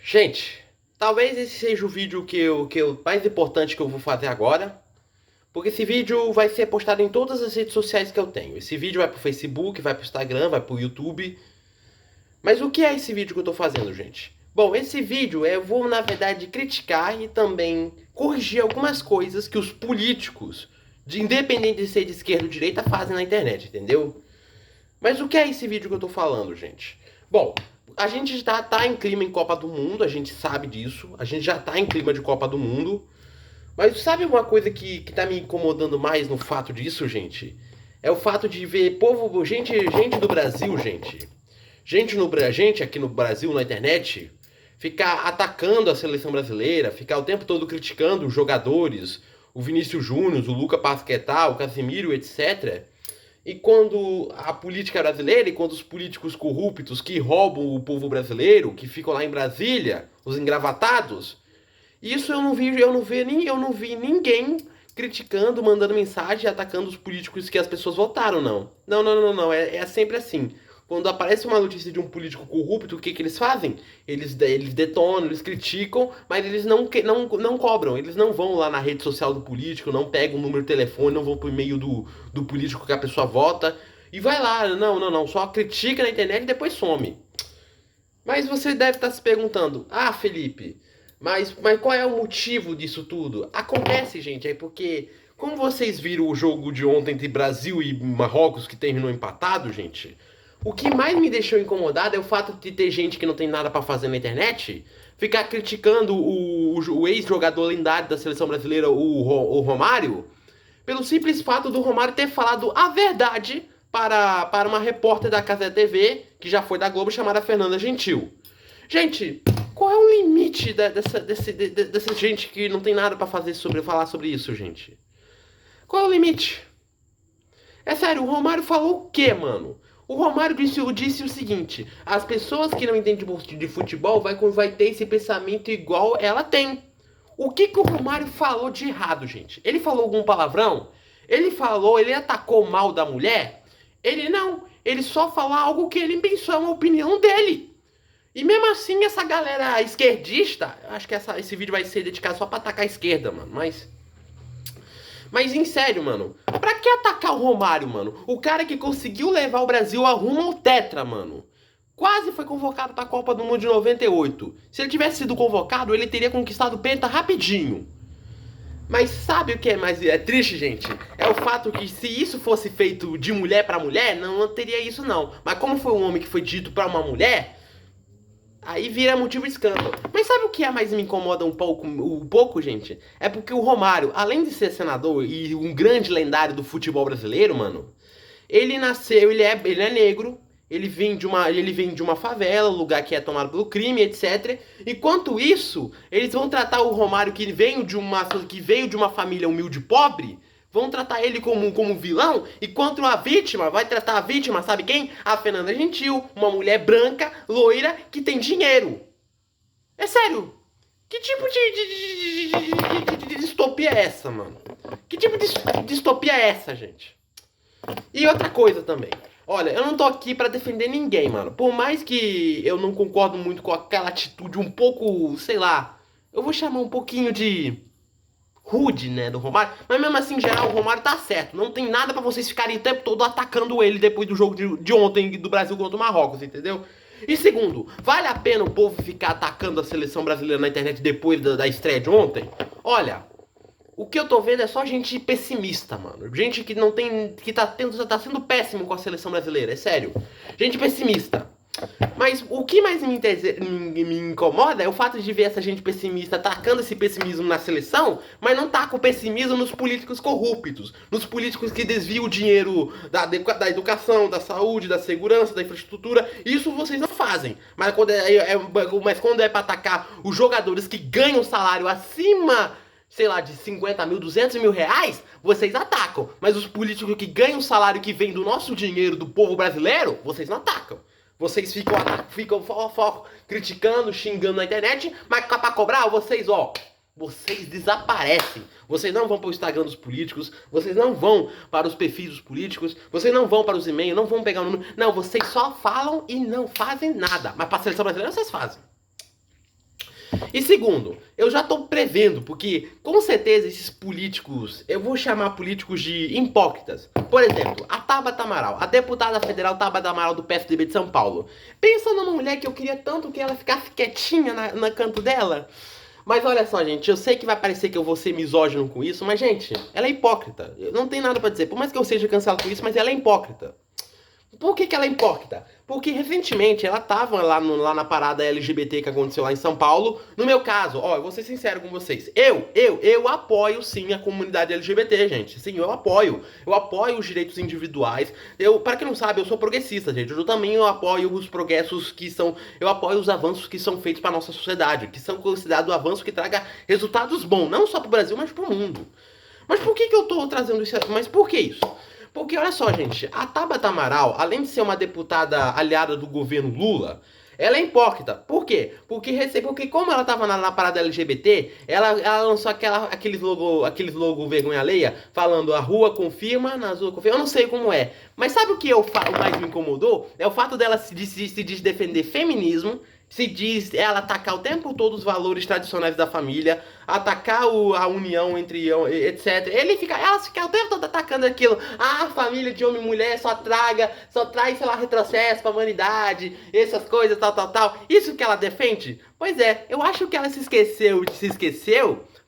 Gente, talvez esse seja o vídeo que eu mais importante que eu vou fazer agora, porque esse vídeo vai ser postado em todas as redes sociais que eu tenho. Esse vídeo vai pro Facebook, vai pro Instagram, vai pro YouTube. Mas o que é esse vídeo que eu tô fazendo, gente? Bom, esse vídeo eu vou, na verdade, criticar e também corrigir algumas coisas que os políticos, independente de ser de esquerda ou direita, fazem na internet, entendeu? Mas o que é esse vídeo que eu tô falando, gente? Bom, a gente já tá em clima em Copa do Mundo, a gente sabe disso. A gente já tá em clima de Copa do Mundo. Mas sabe uma coisa que tá me incomodando mais no fato disso, gente? É o fato de ver povo, gente do Brasil, gente. Gente aqui no Brasil, na internet, ficar atacando a seleção brasileira, ficar o tempo todo criticando os jogadores, o Vinícius Júnior, o Lucas Paquetá, o Casemiro, etc. E quando a política brasileira e quando os políticos corruptos que roubam o povo brasileiro, que ficam lá em Brasília, os engravatados, isso eu não vi ninguém criticando, mandando mensagem, atacando os políticos que as pessoas votaram, não. Não. É sempre assim. Quando aparece uma notícia de um político corrupto, o que eles fazem? Eles detonam, eles criticam, mas eles não cobram. Eles não vão lá na rede social do político, não pegam o número de telefone, não vão pro e-mail do político que a pessoa vota. E vai lá, não. Só critica na internet e depois some. Mas você deve estar se perguntando, ah, Felipe, mas qual é o motivo disso tudo? Acontece, gente, é porque, como vocês viram o jogo de ontem entre Brasil e Marrocos, que terminou empatado, gente, o que mais me deixou incomodado é o fato de ter gente que não tem nada pra fazer na internet ficar criticando o ex-jogador lendário da seleção brasileira, o Romário, pelo simples fato do Romário ter falado a verdade para uma repórter da Casa TV, que já foi da Globo, chamada Fernanda Gentil. Gente, qual é o limite dessa gente que não tem nada pra falar sobre isso, gente? Qual é o limite? É sério, o Romário falou o quê, mano? O Romário disse o seguinte: as pessoas que não entendem de futebol vai ter esse pensamento igual ela tem. O que o Romário falou de errado, gente? Ele falou algum palavrão? Ele atacou mal da mulher? Ele não. Ele só falou algo que ele pensou, é uma opinião dele. E mesmo assim, essa galera esquerdista, acho que esse vídeo vai ser dedicado só pra atacar a esquerda, mano. Mas em sério, mano, pra que atacar o Romário, mano? O cara que conseguiu levar o Brasil a rumo ao Tetra, mano. Quase foi convocado pra Copa do Mundo de 98. Se ele tivesse sido convocado, ele teria conquistado o Penta rapidinho. Mas sabe o que é mais triste, gente? É o fato que se isso fosse feito de mulher pra mulher, não teria isso não. Mas como foi um homem que foi dito pra uma mulher, aí vira motivo de escândalo. Mas sabe o que mais me incomoda um pouco, gente? É porque o Romário, além de ser senador e um grande lendário do futebol brasileiro, mano, ele nasceu, ele é negro, ele vem de uma favela, lugar que é tomado pelo crime, etc. Enquanto isso, eles vão tratar o Romário, que veio de uma família humilde e pobre, vão tratar ele como vilão, enquanto a vítima vai tratar a vítima, sabe quem? A Fernanda Gentil, uma mulher branca, loira, que tem dinheiro. É sério. Que tipo de distopia é essa, mano? Que tipo de distopia é essa, gente? E outra coisa também. Olha, eu não tô aqui pra defender ninguém, mano. Por mais que eu não concordo muito com aquela atitude um pouco, sei lá, eu vou chamar um pouquinho de rude, né, do Romário. Mas mesmo assim, em geral, o Romário tá certo. Não tem nada pra vocês ficarem o tempo todo atacando ele depois do jogo de ontem do Brasil contra o Marrocos, entendeu? E segundo, vale a pena o povo ficar atacando a seleção brasileira na internet depois da estreia de ontem? Olha, o que eu tô vendo é só gente pessimista, mano. Gente que não tem. Que tá sendo péssimo com a seleção brasileira, é sério. Gente pessimista. Mas o que mais me incomoda é o fato de ver essa gente pessimista atacando esse pessimismo na seleção, mas não tá com pessimismo nos políticos corruptos, nos políticos que desviam o dinheiro da educação, da saúde, da segurança, da infraestrutura. Isso vocês não fazem. Mas quando é pra atacar os jogadores que ganham salário acima, sei lá, de 50 mil, 200 mil reais, vocês atacam. Mas os políticos que ganham salário que vem do nosso dinheiro, do povo brasileiro, vocês não atacam. Vocês ficam criticando, xingando na internet, mas pra cobrar, vocês desaparecem. Vocês não vão para o Instagram dos políticos, vocês não vão para os perfis dos políticos, vocês não vão para os e-mails, não vão pegar o número. Não, vocês só falam e não fazem nada. Mas para a seleção brasileira vocês fazem. E segundo, eu já tô prevendo, porque com certeza esses políticos, eu vou chamar políticos de hipócritas. Por exemplo, a Tabata Amaral, a deputada federal Tabata Amaral do PSDB de São Paulo. Pensa numa mulher que eu queria tanto que ela ficasse quietinha na canto dela. Mas olha só, gente, eu sei que vai parecer que eu vou ser misógino com isso, mas, gente, ela é hipócrita. Eu não tem nada pra dizer. Por mais que eu seja cancelado com isso, mas ela é hipócrita. Por que ela é hipócrita? Porque recentemente ela tava lá na parada LGBT que aconteceu lá em São Paulo. No meu caso, ó, eu vou ser sincero com vocês. Eu apoio sim a comunidade LGBT, gente. Sim, eu apoio. Eu apoio os direitos individuais. Para quem não sabe, eu sou progressista, gente. Eu também apoio os progressos que são. Eu apoio os avanços que são feitos para nossa sociedade, que são considerados avanços que traga resultados bons, não só pro Brasil, mas pro mundo. Mas por que eu tô trazendo isso? Mas por que isso? Porque olha só, gente, a Tabata Amaral, além de ser uma deputada aliada do governo Lula, ela é hipócrita. Por quê? Porque como ela tava na parada LGBT, ela lançou aqueles logo vergonha alheia, falando a rua confirma, nas ruas confirma, eu não sei como é. Mas sabe o que mais me incomodou? É o fato dela se diz defender feminismo, se diz ela atacar o tempo todo os valores tradicionais da família, atacar a união entre etc. Ela fica o tempo todo atacando aquilo. Ah, a família de homem e mulher só traz, sei lá, retrocesso pra humanidade, essas coisas, tal. Isso que ela defende? Pois é, eu acho que ela se esqueceu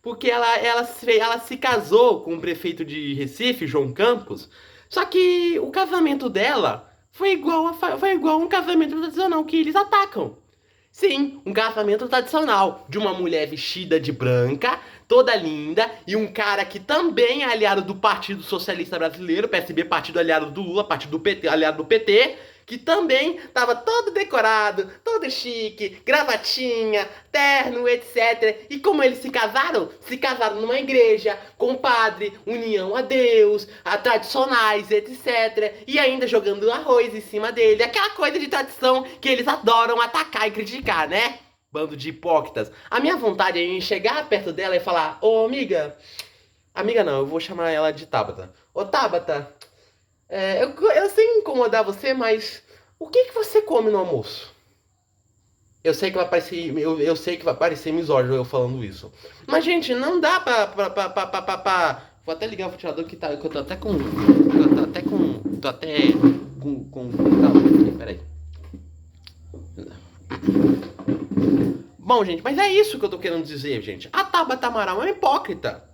porque ela se casou com o prefeito de Recife, João Campos. Só que o casamento dela foi igual a um casamento tradicional que eles atacam. Sim, um casamento tradicional de uma mulher vestida de branca, toda linda, e um cara que também é aliado do Partido Socialista Brasileiro, PSB, partido aliado do Lula, partido do PT, aliado do PT, que também tava todo decorado, todo chique, gravatinha, terno, etc. E como eles se casaram? Se casaram numa igreja, com padre, união a Deus, a tradicionais, etc. E ainda jogando arroz em cima dele, aquela coisa de tradição que eles adoram atacar e criticar, né? Bando de hipócritas. A minha vontade é chegar perto dela e falar: ô amiga, amiga não, eu vou chamar ela de Tabata. Ô Tabata, eu sei incomodar você, mas o que você come no almoço? Eu sei que vai parecer, eu sei que vai parecer misógino eu falando isso. Mas, gente, não dá Vou até ligar o ventilador que eu tô até com... Tô até com calor aqui, peraí. Bom, gente, mas é isso que eu tô querendo dizer, gente. A Tabata Amaral é uma hipócrita.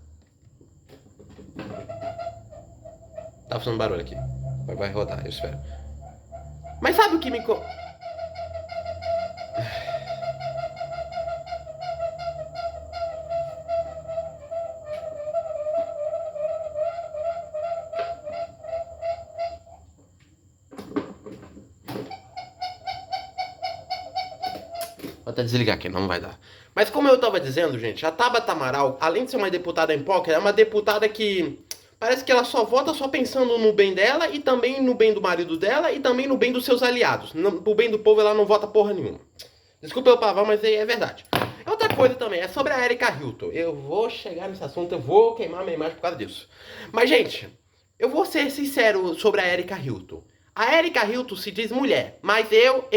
Tá fazendo barulho aqui. Vai rodar, eu espero. Mas sabe o que me... Vou até desligar aqui, não vai dar. Mas como eu tava dizendo, gente, a Tabata Amaral, além de ser uma deputada hipócrita, é uma deputada que... Parece que ela só vota só pensando no bem dela e também no bem do marido dela e também no bem dos seus aliados. Pro bem do povo ela não vota porra nenhuma. Desculpa eu pavão, mas é verdade. Outra coisa também, é sobre a Erika Hilton. Eu vou chegar nesse assunto, eu vou queimar minha imagem por causa disso. Mas, gente, eu vou ser sincero sobre a Erika Hilton. A Erika Hilton se diz mulher, mas eu,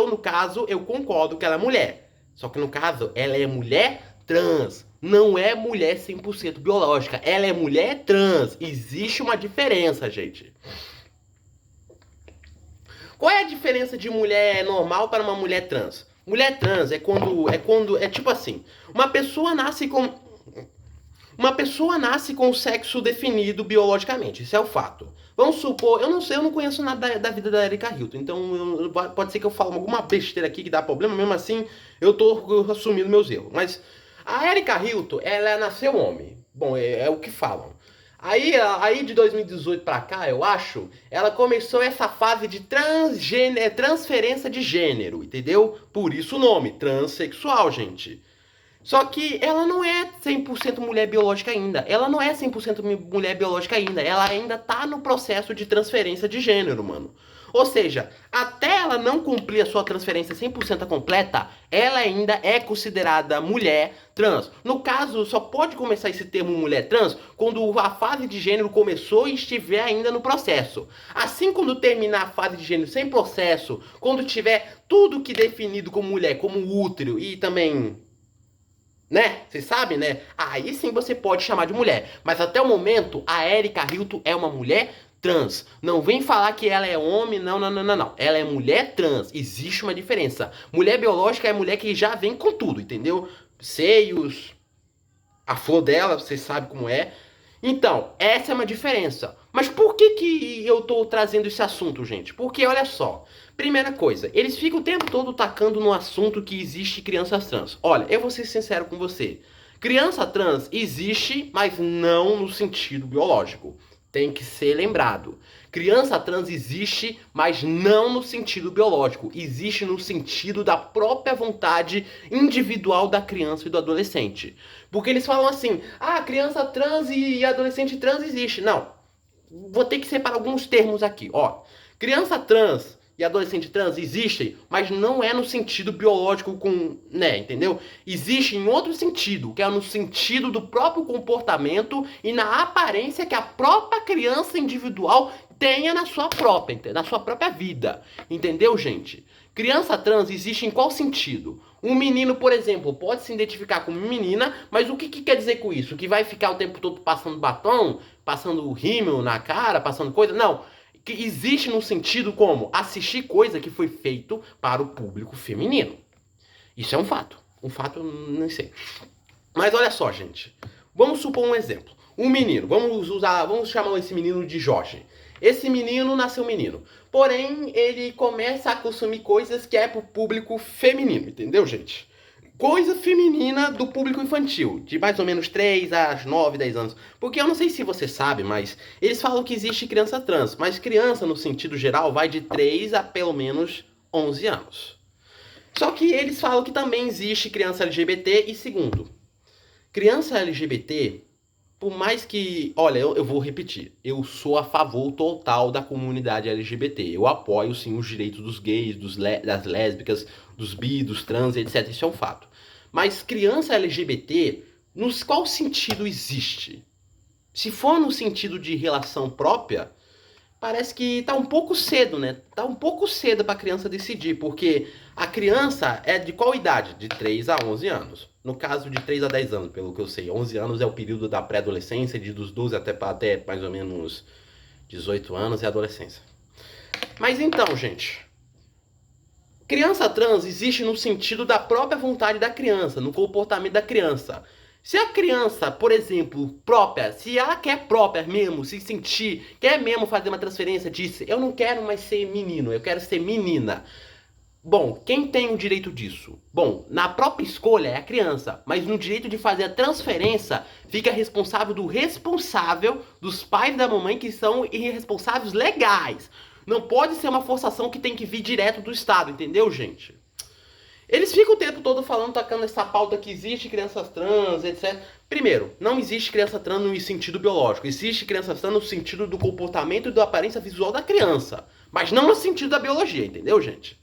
no caso, eu concordo que ela é mulher. Só que no caso, ela é mulher trans. Não é mulher 100% biológica. Ela é mulher trans. Existe uma diferença, gente. Qual é a diferença de mulher normal para uma mulher trans? Mulher trans é tipo assim, uma pessoa nasce com o sexo definido biologicamente, isso é o fato. Vamos supor, eu não conheço nada da vida da Erika Hilton, então pode ser que eu fale alguma besteira aqui que dá problema, mesmo assim eu tô assumindo meus erros. Mas a Erika Hilton, ela nasceu homem, bom, é o que falam. Aí de 2018 pra cá, eu acho, ela começou essa fase de transferência de gênero, entendeu? Por isso o nome, transexual, gente. Só que ela não é 100% mulher biológica ainda. Ela não é 100% mulher biológica ainda. Ela ainda tá no processo de transferência de gênero, mano. Ou seja, até ela não cumprir a sua transferência 100% completa, ela ainda é considerada mulher trans. No caso, só pode começar esse termo mulher trans quando a fase de gênero começou e estiver ainda no processo. Assim, quando terminar a fase de gênero sem processo, quando tiver tudo que definido como mulher, como útero e também Né? Vocês sabem, né? Aí sim você pode chamar de mulher. Mas até o momento, a Erika Hilton é uma mulher trans. Não vem falar que ela é homem, não, não, não, não, não. Ela é mulher trans. Existe uma diferença. Mulher biológica é mulher que já vem com tudo, entendeu? Seios, a flor dela, vocês sabem como é. Então, essa é uma diferença. Mas por que que eu tô trazendo esse assunto, gente? Porque, olha só. Primeira coisa, eles ficam o tempo todo tacando no assunto que existe crianças trans. Olha, eu vou ser sincero com você. Criança trans existe, mas não no sentido biológico. Tem que ser lembrado. Criança trans existe, mas não no sentido biológico. Existe no sentido da própria vontade individual da criança e do adolescente. Porque eles falam assim: ah, criança trans e adolescente trans existe. Não. Vou ter que separar alguns termos aqui. Ó, criança trans e adolescente trans existem, mas não é no sentido biológico com, né, entendeu? Existe em outro sentido, que é no sentido do próprio comportamento e na aparência que a própria criança individual tenha na sua própria vida. Entendeu, gente? Criança trans existe em qual sentido? Um menino, por exemplo, pode se identificar como menina, mas o que, que quer dizer com isso? Que vai ficar o tempo todo passando batom, passando rímel na cara, passando coisa? Não. Que existe no sentido como assistir coisa que foi feito para o público feminino. Isso é um fato. Um fato, não sei. Mas olha só, gente. Vamos supor um exemplo. Um menino, vamos chamar esse menino de Jorge. Esse menino nasceu menino. Porém, ele começa a consumir coisas que é pro público feminino, entendeu, gente? Coisa feminina do público infantil, de mais ou menos 3 a 9, 10 anos. Porque eu não sei se você sabe, mas eles falam que existe criança trans, mas criança, no sentido geral, vai de 3 a pelo menos 11 anos. Só que eles falam que também existe criança LGBT e segundo, criança LGBT, por mais que, olha, eu vou repetir, eu sou a favor total da comunidade LGBT. Eu apoio sim os direitos dos gays, das lésbicas, dos bi, dos trans, etc. Isso é um fato. Mas criança LGBT, qual sentido existe? Se for no sentido de relação própria, parece que tá um pouco cedo, né? Tá um pouco cedo pra criança decidir, porque a criança é de qual idade? De 3 a 11 anos. No caso, de 3 a 10 anos, pelo que eu sei. 11 anos é o período da pré-adolescência, dos 12 até mais ou menos 18 anos é a adolescência. Mas então, gente, criança trans existe no sentido da própria vontade da criança, no comportamento da criança. Se a criança, por exemplo, própria, se ela quer própria mesmo, se sentir, quer mesmo fazer uma transferência, disse, eu não quero mais ser menino, eu quero ser menina. Bom, quem tem o direito disso? Bom, na própria escolha é a criança, mas no direito de fazer a transferência fica responsável do responsável, dos pais da mamãe que são irresponsáveis legais. Não pode ser uma forçação que tem que vir direto do Estado, entendeu, gente? Eles ficam o tempo todo falando, tacando essa pauta que existe crianças trans, etc. Primeiro, não existe criança trans no sentido biológico. Existe criança trans no sentido do comportamento e da aparência visual da criança. Mas não no sentido da biologia, entendeu, gente?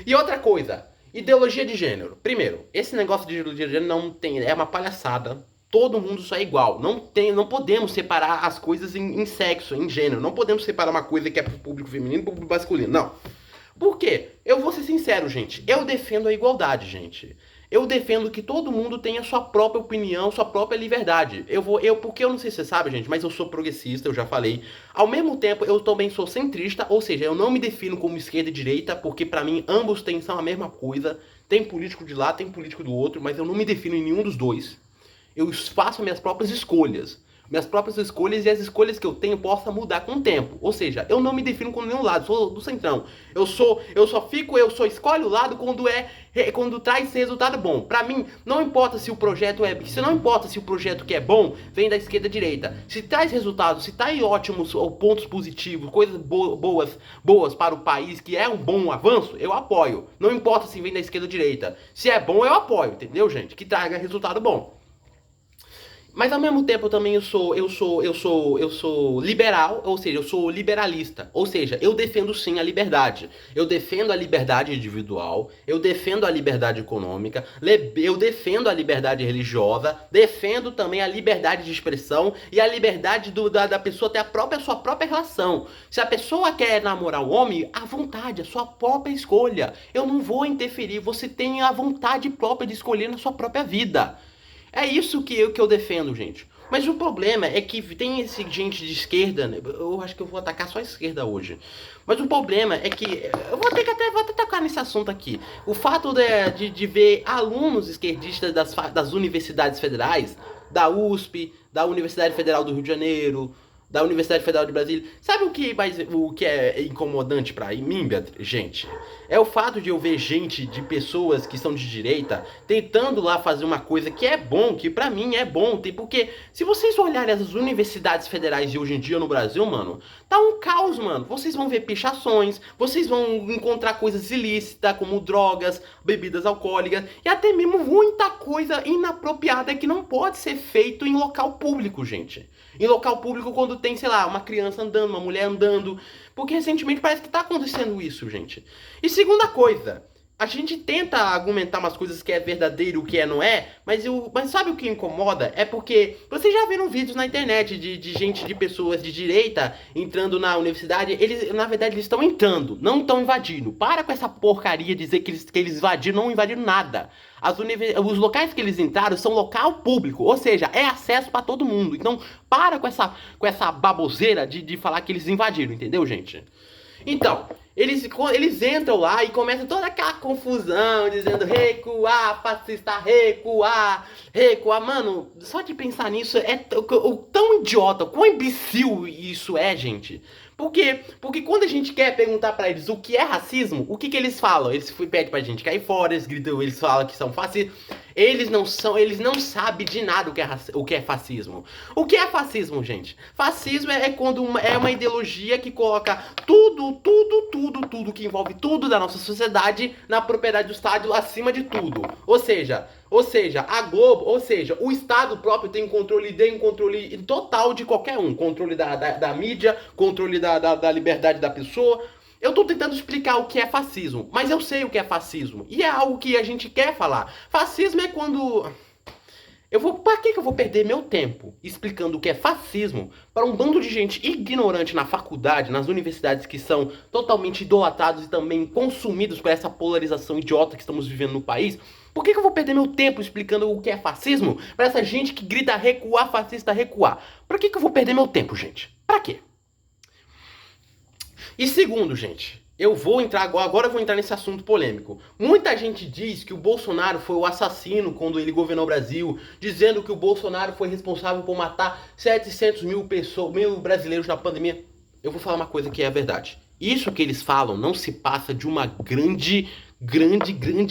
E outra coisa, ideologia de gênero. Primeiro, esse negócio de ideologia de gênero não tem, é uma palhaçada. Todo mundo só é igual. Não podemos separar as coisas em sexo, em gênero. Não podemos separar uma coisa que é pro público feminino e pro público masculino. Não. Por quê? Eu vou ser sincero, gente. Eu defendo a igualdade, gente. Eu defendo que todo mundo tenha sua própria opinião, sua própria liberdade. Porque eu não sei se você sabe, gente, mas eu sou progressista, eu já falei. Ao mesmo tempo, eu também sou centrista, ou seja, eu não me defino como esquerda e direita, porque pra mim ambos são a mesma coisa. Tem político de lá, tem político do outro, mas eu não me defino em nenhum dos dois. Eu faço minhas próprias escolhas. Minhas próprias escolhas e as escolhas que eu tenho possam mudar com o tempo. Ou seja, eu não me defino com nenhum lado, sou do centrão. Eu só escolho o lado quando traz resultado bom. Pra mim, não importa se o projeto não importa se o projeto que é bom vem da esquerda ou direita. Se traz resultados, se traz ótimos ou pontos positivos, coisas boas para o país, que é um bom avanço, eu apoio. Não importa se vem da esquerda ou direita. Se é bom, eu apoio, entendeu, gente? Que traga resultado bom. Mas ao mesmo tempo também eu sou liberal, ou seja, eu sou liberalista. Ou seja, eu defendo sim a liberdade. Eu defendo a liberdade individual, eu defendo a liberdade econômica, eu defendo a liberdade religiosa, defendo também a liberdade de expressão e a liberdade da pessoa ter sua própria relação. Se a pessoa quer namorar o homem, à vontade, a sua própria escolha. Eu não vou interferir, você tem a vontade própria de escolher na sua própria vida. É isso que eu defendo, gente. Mas o problema é que tem esse gente de esquerda, né? Eu acho que eu vou atacar só a esquerda hoje. Mas o problema é que, eu vou até tocar nesse assunto aqui. O fato de ver alunos esquerdistas das universidades federais, da USP, da Universidade Federal do Rio de Janeiro, da Universidade Federal de Brasília. Sabe o que é incomodante pra mim, gente? É o fato de eu ver gente, de pessoas que são de direita, tentando lá fazer uma coisa que é bom, que pra mim é bom. Porque se vocês olharem as universidades federais de hoje em dia no Brasil, mano, tá um caos, mano. Vocês vão ver pichações, vocês vão encontrar coisas ilícitas, como drogas, bebidas alcoólicas, e até mesmo muita coisa inapropriada que não pode ser feito em local público, gente. Em local público quando tem, sei lá, uma criança andando, uma mulher andando. Porque recentemente parece que tá acontecendo isso, gente. E segunda coisa, a gente tenta argumentar umas coisas que é verdadeiro, o que não é, mas sabe o que incomoda? É porque vocês já viram vídeos na internet de gente, de pessoas de direita entrando na universidade. Eles, na verdade, eles estão entrando, não estão invadindo. Para com essa porcaria de dizer que eles invadiram, não invadiram nada. Os locais que eles entraram são local público, ou seja, é acesso para todo mundo. Então, para com essa baboseira de falar que eles invadiram, entendeu, gente? Então, eles entram lá e começam toda aquela confusão, dizendo recuar, fascista, recuar, recuar. Mano, só de pensar nisso é tão idiota, quão imbecil isso é, gente. Por quê? Porque quando a gente quer perguntar pra eles o que é racismo, o que eles falam? Eles pedem pra gente cair fora, eles gritam, eles falam que são fascistas. Eles não sabem de nada o que é fascismo. O que é fascismo, gente? Fascismo é quando é uma ideologia que coloca tudo que envolve tudo da nossa sociedade na propriedade do Estado acima de tudo. Ou seja, a Globo, o Estado próprio tem controle total de qualquer um. Controle da mídia, controle da liberdade da pessoa. Eu tô tentando explicar o que é fascismo, mas eu sei o que é fascismo. E é algo que a gente quer falar. Fascismo é quando... Pra que eu vou perder meu tempo explicando o que é fascismo para um bando de gente ignorante na faculdade, nas universidades que são totalmente idolatrados e também consumidos por essa polarização idiota que estamos vivendo no país? Por que eu vou perder meu tempo explicando o que é fascismo para essa gente que grita recuar, fascista, recuar? Pra que eu vou perder meu tempo, gente? Pra quê? E segundo, gente, agora eu vou entrar nesse assunto polêmico. Muita gente diz que o Bolsonaro foi o assassino quando ele governou o Brasil, dizendo que o Bolsonaro foi responsável por matar 700 mil brasileiros na pandemia. Eu vou falar uma coisa que é a verdade. Isso que eles falam não se passa de uma grande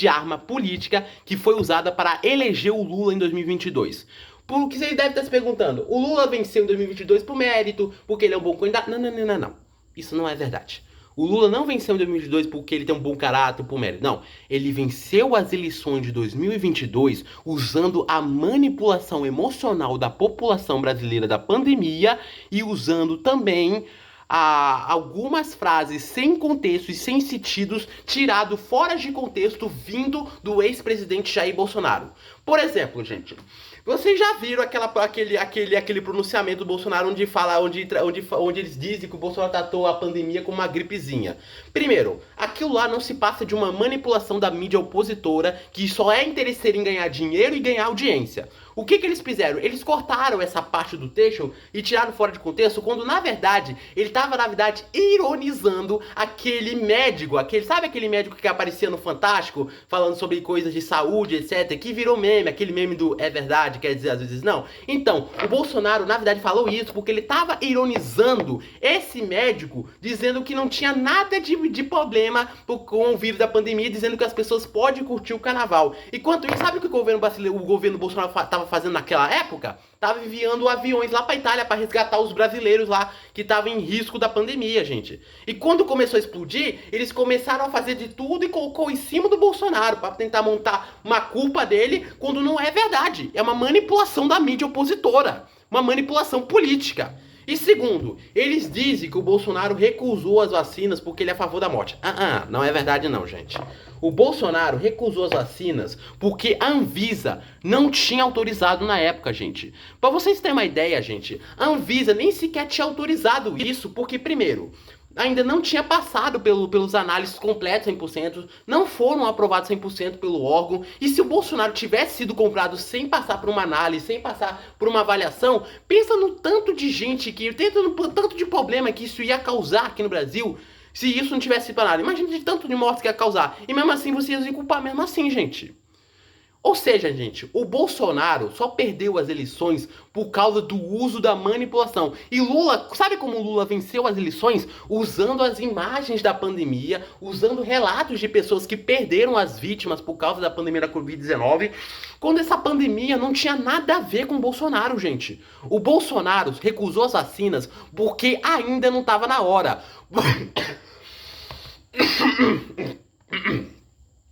arma política que foi usada para eleger o Lula em 2022. Porque você deve estar se perguntando, o Lula venceu em 2022 por mérito, porque ele é um bom candidato? Não. Isso não é verdade. O Lula não venceu em 2022 porque ele tem um bom caráter, por mérito. Não. Ele venceu as eleições de 2022 usando a manipulação emocional da população brasileira da pandemia e usando também algumas frases sem contexto e sem sentidos, tirado fora de contexto, vindo do ex-presidente Jair Bolsonaro. Por exemplo, gente, vocês já viram aquele pronunciamento do Bolsonaro onde eles dizem que o Bolsonaro tratou a pandemia como uma gripezinha. Primeiro, aquilo lá não se passa de uma manipulação da mídia opositora que só é interesseira em ganhar dinheiro e ganhar audiência. O que eles fizeram? Eles cortaram essa parte do texto e tiraram fora de contexto, quando na verdade ele estava ironizando aquele médico, sabe aquele médico que aparecia no Fantástico falando sobre coisas de saúde, etc, que virou meme, aquele meme do é verdade, quer dizer às vezes não. Então, o Bolsonaro na verdade falou isso porque ele estava ironizando esse médico, dizendo que não tinha nada de problema com o vírus da pandemia, dizendo que as pessoas podem curtir o carnaval. Enquanto isso, sabe o que o governo Bolsonaro estava fazendo naquela época? tava enviando aviões lá pra Itália pra resgatar os brasileiros lá que estavam em risco da pandemia, gente. E quando começou a explodir, eles começaram a fazer de tudo e colocou em cima do Bolsonaro pra tentar montar uma culpa dele quando não é verdade. É uma manipulação da mídia opositora, uma manipulação política. E segundo, eles dizem que o Bolsonaro recusou as vacinas porque ele é a favor da morte. Não é verdade não, gente. O Bolsonaro recusou as vacinas porque a Anvisa não tinha autorizado na época, gente. Pra vocês terem uma ideia, gente, a Anvisa nem sequer tinha autorizado isso, porque primeiro, ainda não tinha passado pelos análises completas 100%, não foram aprovados 100% pelo órgão, e se o Bolsonaro tivesse sido comprado sem passar por uma análise, sem passar por uma avaliação, pensa no tanto de gente que, no tanto de problema que isso ia causar aqui no Brasil, se isso não tivesse sido parado. Imagina de tanto de mortes que ia causar, e mesmo assim vocês iam culpar mesmo assim, gente. Ou seja, gente, o Bolsonaro só perdeu as eleições por causa do uso da manipulação. E Lula, sabe como o Lula venceu as eleições? Usando as imagens da pandemia, usando relatos de pessoas que perderam as vítimas por causa da pandemia da Covid-19, quando essa pandemia não tinha nada a ver com o Bolsonaro, gente. O Bolsonaro recusou as vacinas porque ainda não estava na hora.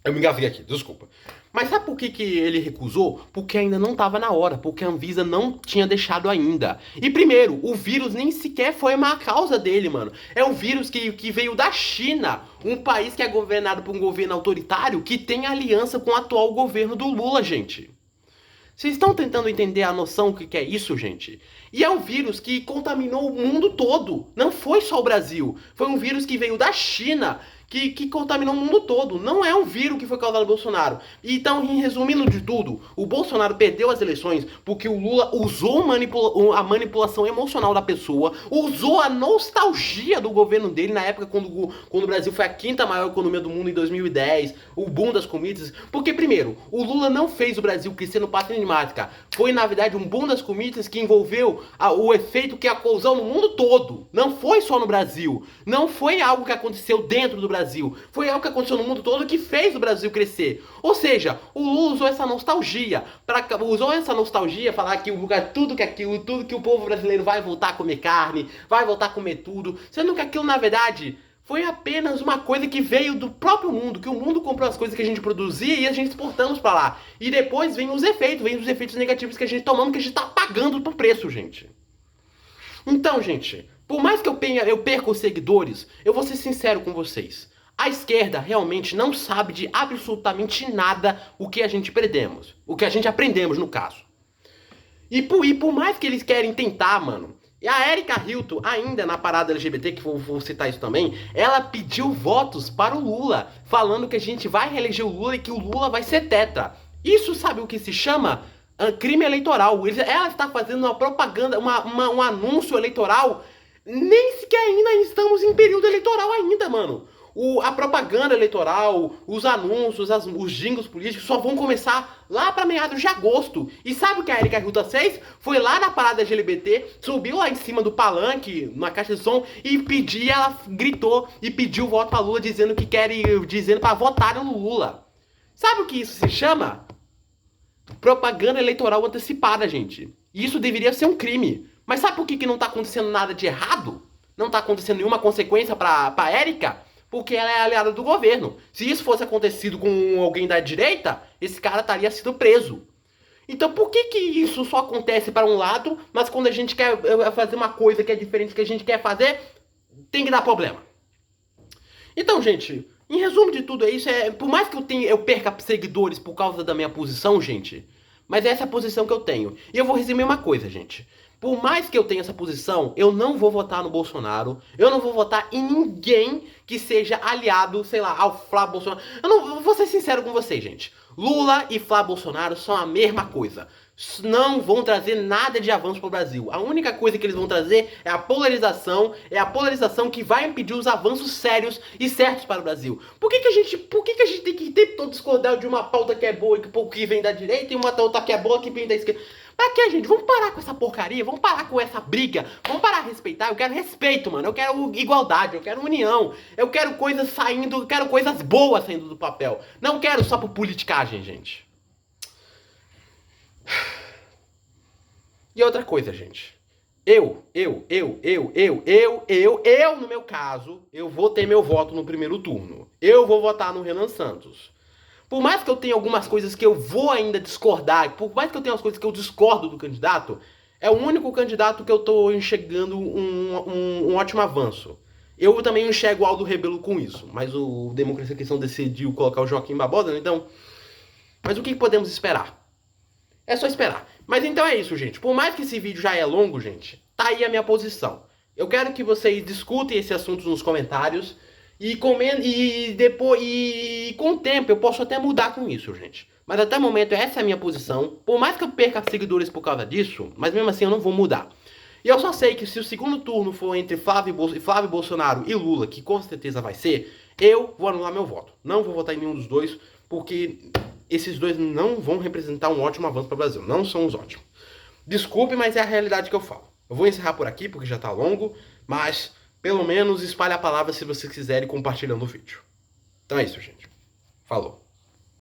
Eu me engasguei aqui, desculpa. Mas sabe por que ele recusou? Porque ainda não estava na hora, porque a Anvisa não tinha deixado ainda. E primeiro, o vírus nem sequer foi uma causa dele, mano. É um vírus que veio da China, um país que é governado por um governo autoritário que tem aliança com o atual governo do Lula, gente. Vocês estão tentando entender a noção do que é isso, gente? E é um vírus que contaminou o mundo todo. Não foi só o Brasil. Foi um vírus que veio da China, que contaminou o mundo todo. Não é um vírus que foi causado pelo Bolsonaro. Então, resumindo de tudo, o Bolsonaro perdeu as eleições porque o Lula usou a manipulação emocional da pessoa, usou a nostalgia do governo dele na época quando o Brasil foi a quinta maior economia do mundo em 2010, o boom das commodities. Porque, primeiro, o Lula não fez o Brasil crescer no passo climática. Foi, na verdade, um boom das commodities que envolveu o efeito que causou no mundo todo. Não foi só no Brasil. Não foi algo que aconteceu dentro do Brasil. Foi algo que aconteceu no mundo todo que fez o Brasil crescer. Ou seja, o Lula usou essa nostalgia. Falar que tudo que o povo brasileiro vai voltar a comer carne, vai voltar a comer tudo. Sendo que aquilo, na verdade, foi apenas uma coisa que veio do próprio mundo, que o mundo comprou as coisas que a gente produzia e a gente exportamos pra lá. E depois vem os efeitos negativos que a gente tomamos, que a gente tá pagando por preço, gente. Então, gente, por mais que eu perca os seguidores, eu vou ser sincero com vocês. A esquerda realmente não sabe de absolutamente nada o que a gente aprendemos. O que a gente aprendemos, no caso. E por mais que eles querem tentar, mano, e a Erika Hilton, ainda na parada LGBT, que vou citar isso também, ela pediu votos para o Lula, falando que a gente vai reeleger o Lula e que o Lula vai ser tetra. Isso sabe o que se chama? Crime eleitoral. Ela está fazendo uma propaganda, um anúncio eleitoral. Nem sequer ainda estamos em período eleitoral ainda, mano. A propaganda eleitoral, os anúncios, os jingles políticos só vão começar lá para meados de agosto. E sabe o que a Erika Hilton fez? Foi lá na parada LGBT, subiu lá em cima do palanque, na caixa de som, e ela gritou e pediu voto pra Lula, dizendo para votarem no Lula. Sabe o que isso se chama? Propaganda eleitoral antecipada, gente. E isso deveria ser um crime. Mas sabe por que não tá acontecendo nada de errado? Não tá acontecendo nenhuma consequência pra Erika? Porque ela é aliada do governo. Se isso fosse acontecido com alguém da direita, esse cara estaria sido preso. Então por que isso só acontece para um lado, mas quando a gente quer fazer uma coisa que é diferente do que a gente quer fazer, tem que dar problema? Então, gente, em resumo de tudo é isso. Por mais que eu perca seguidores por causa da minha posição, gente, mas essa é a posição que eu tenho. E eu vou resumir uma coisa, gente. Por mais que eu tenha essa posição, eu não vou votar no Bolsonaro, eu não vou votar em ninguém que seja aliado, sei lá, ao Flávio Bolsonaro. Eu vou ser sincero com vocês, gente. Lula e Flávio Bolsonaro são a mesma coisa. Não vão trazer nada de avanço para o Brasil. A única coisa que eles vão trazer é a polarização que vai impedir os avanços sérios e certos para o Brasil. Por que a gente tem que ter todo discordar de uma pauta que é boa e que vem da direita e uma outra que é boa que vem da esquerda? Pra que, gente? Vamos parar com essa porcaria, vamos parar com essa briga, vamos parar de respeitar. Eu quero respeito, mano, eu quero igualdade, eu quero união, eu quero coisas boas saindo do papel. Não quero só por politicagem, gente. E outra coisa, gente. No meu caso, eu vou ter meu voto no primeiro turno. Eu vou votar no Renan Santos. Por mais que eu tenha algumas coisas que eu vou ainda discordar, por mais que eu tenha as coisas que eu discordo do candidato, é o único candidato que eu tô enxergando um ótimo avanço. Eu também enxergo o Aldo Rebelo com isso, mas o Democracia Cristã decidiu colocar o Joaquim Barbosa, né? Então... Mas o que podemos esperar? É só esperar. Mas então é isso, gente. Por mais que esse vídeo já é longo, gente, tá aí a minha posição. Eu quero que vocês discutem esse assunto nos comentários e comentem, e depois e com o tempo eu posso até mudar com isso, gente. Mas até o momento essa é a minha posição. Por mais que eu perca seguidores por causa disso, mas mesmo assim eu não vou mudar. E eu só sei que se o segundo turno for entre Flávio Bolsonaro e Lula, que com certeza vai ser, eu vou anular meu voto. Não vou votar em nenhum dos dois, porque esses dois não vão representar um ótimo avanço para o Brasil. Não são os ótimos. Desculpe, mas é a realidade que eu falo. Eu vou encerrar por aqui, porque já tá longo, mas pelo menos espalhe a palavra se vocês quiserem compartilhando o vídeo. Então é isso, gente. Falou.